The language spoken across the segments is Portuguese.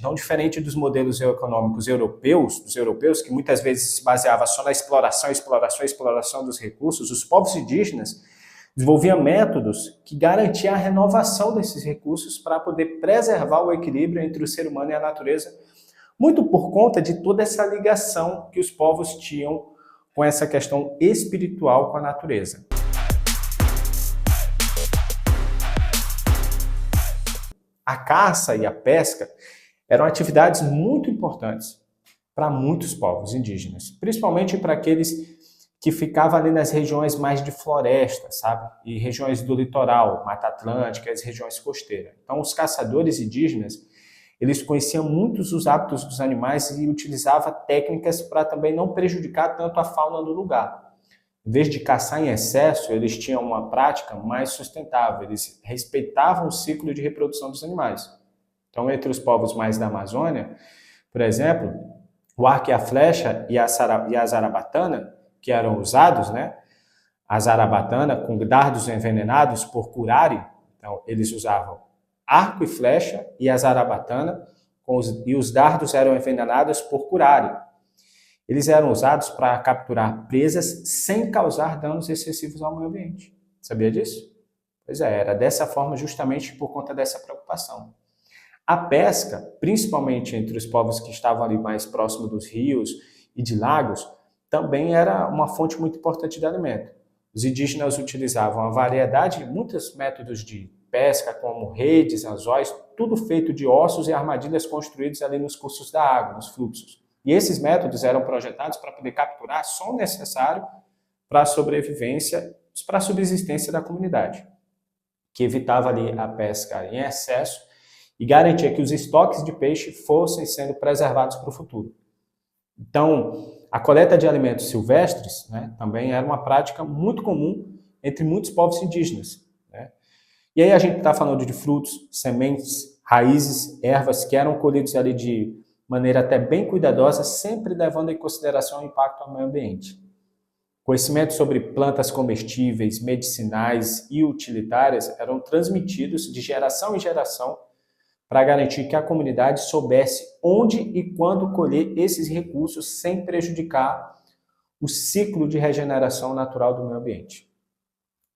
Não diferente dos modelos econômicos dos europeus, que muitas vezes se baseava só na exploração dos recursos, os povos indígenas desenvolviam métodos que garantiam a renovação desses recursos para poder preservar o equilíbrio entre o ser humano e a natureza, muito por conta de toda essa ligação que os povos tinham com essa questão espiritual com a natureza. A caça e a pesca eram atividades muito importantes para muitos povos indígenas, principalmente para aqueles que ficavam ali nas regiões mais de floresta, sabe? E regiões do litoral, Mata Atlântica, as regiões costeiras. Então, os caçadores indígenas, eles conheciam muitos os hábitos dos animais e utilizavam técnicas para também não prejudicar tanto a fauna do lugar. Em vez de caçar em excesso, eles tinham uma prática mais sustentável, eles respeitavam o ciclo de reprodução dos animais. Então, entre os povos mais da Amazônia, por exemplo, o arco e a flecha e a zarabatana, que eram usados, né? A zarabatana com dardos envenenados por curare, então eles usavam arco e flecha e a zarabatana, e os dardos eram envenenados por curare. Eles eram usados para capturar presas sem causar danos excessivos ao meio ambiente. Sabia disso? Pois é, era dessa forma justamente por conta dessa preocupação. A pesca, principalmente entre os povos que estavam ali mais próximos dos rios e de lagos, também era uma fonte muito importante de alimento. Os indígenas utilizavam a variedade de muitos métodos de pesca, como redes, anzóis, tudo feito de ossos e armadilhas construídos ali nos cursos da água, nos fluxos. E esses métodos eram projetados para poder capturar só o necessário para a sobrevivência, para a subsistência da comunidade, que evitava ali a pesca em excesso e garantia que os estoques de peixe fossem sendo preservados para o futuro. Então, a coleta de alimentos silvestres, né, também era uma prática muito comum entre muitos povos indígenas, né? E aí a gente está falando de frutos, sementes, raízes, ervas que eram colhidos ali de maneira até bem cuidadosa, sempre levando em consideração o impacto ao meio ambiente. Conhecimentos sobre plantas comestíveis, medicinais e utilitárias eram transmitidos de geração em geração para garantir que a comunidade soubesse onde e quando colher esses recursos sem prejudicar o ciclo de regeneração natural do meio ambiente.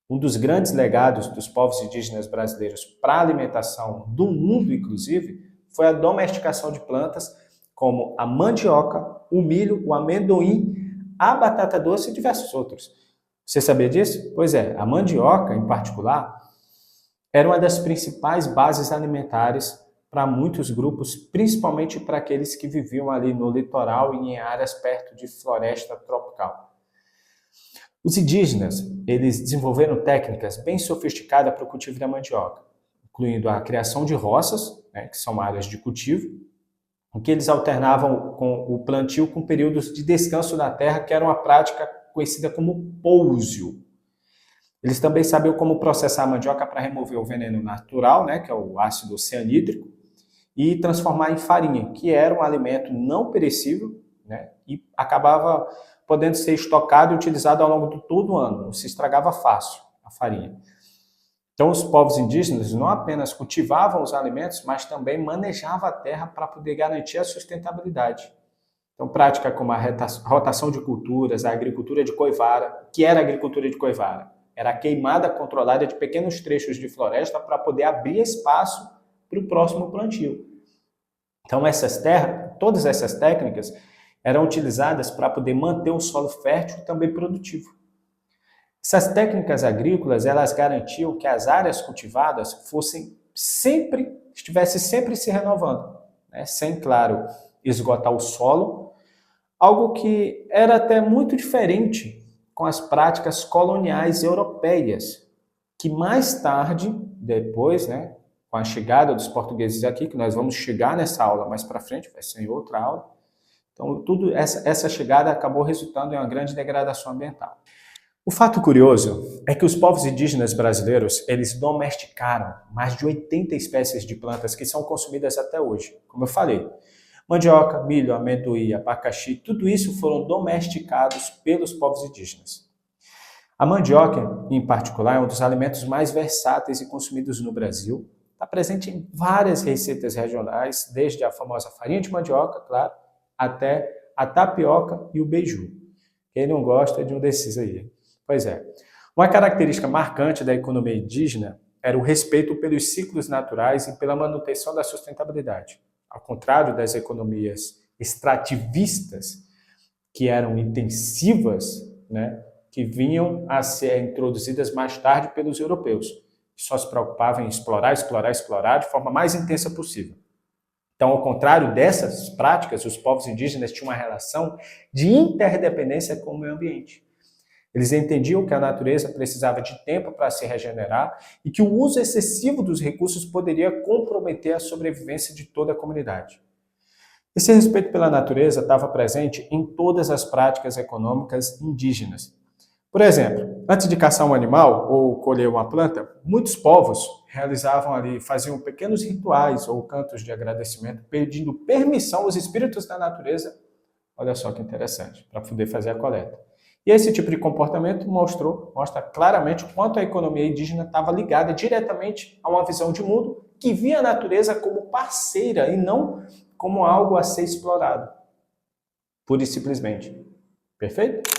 Um dos grandes legados dos povos indígenas brasileiros para a alimentação do mundo, inclusive, foi a domesticação de plantas como a mandioca, o milho, o amendoim, a batata doce e diversos outros. Você sabia disso? Pois é, a mandioca, em particular, era uma das principais bases alimentares para muitos grupos, principalmente para aqueles que viviam ali no litoral e em áreas perto de floresta tropical. Os indígenas, eles desenvolveram técnicas bem sofisticadas para o cultivo da mandioca, incluindo a criação de roças, né, que são áreas de cultivo, em que eles alternavam com o plantio com períodos de descanso na terra, que era uma prática conhecida como pousio. Eles também sabiam como processar a mandioca para remover o veneno natural, né, que é o ácido cianídrico, e transformar em farinha, que era um alimento não perecível, né, e acabava podendo ser estocado e utilizado ao longo de todo o ano, não se estragava fácil a farinha. Então, os povos indígenas não apenas cultivavam os alimentos, mas também manejavam a terra para poder garantir a sustentabilidade. Então, prática como a rotação de culturas, a agricultura de coivara, que era a agricultura de coivara? Era a queimada controlada de pequenos trechos de floresta para poder abrir espaço para o próximo plantio. Então, todas essas técnicas eram utilizadas para poder manter o solo fértil e também produtivo. Essas técnicas agrícolas, elas garantiam que as áreas cultivadas estivessem sempre se renovando, né? Sem, claro, esgotar o solo, algo que era até muito diferente com as práticas coloniais europeias, que mais tarde, depois, né, com a chegada dos portugueses aqui, que nós vamos chegar nessa aula mais para frente, vai ser em outra aula, então essa chegada acabou resultando em uma grande degradação ambiental. O fato curioso é que os povos indígenas brasileiros, eles domesticaram mais de 80 espécies de plantas que são consumidas até hoje. Como eu falei, mandioca, milho, amendoim, abacaxi, tudo isso foram domesticados pelos povos indígenas. A mandioca, em particular, é um dos alimentos mais versáteis e consumidos no Brasil está presente em várias receitas regionais, desde a famosa farinha de mandioca, claro, até a tapioca e o beiju. Quem não gosta de um desses aí? Pois é. Uma característica marcante da economia indígena era o respeito pelos ciclos naturais e pela manutenção da sustentabilidade. Ao contrário das economias extrativistas, que eram intensivas, né, que vinham a ser introduzidas mais tarde pelos europeus, que só se preocupavam em explorar, explorar, explorar de forma mais intensa possível. Então, ao contrário dessas práticas, os povos indígenas tinham uma relação de interdependência com o meio ambiente. Eles entendiam que a natureza precisava de tempo para se regenerar e que o uso excessivo dos recursos poderia comprometer a sobrevivência de toda a comunidade. Esse respeito pela natureza estava presente em todas as práticas econômicas indígenas. Por exemplo, antes de caçar um animal ou colher uma planta, muitos povos realizavam ali, faziam pequenos rituais ou cantos de agradecimento, pedindo permissão aos espíritos da natureza, olha só que interessante, para poder fazer a coleta. E esse tipo de comportamento mostra claramente o quanto a economia indígena estava ligada diretamente a uma visão de mundo que via a natureza como parceira e não como algo a ser explorado, pura e simplesmente. Perfeito?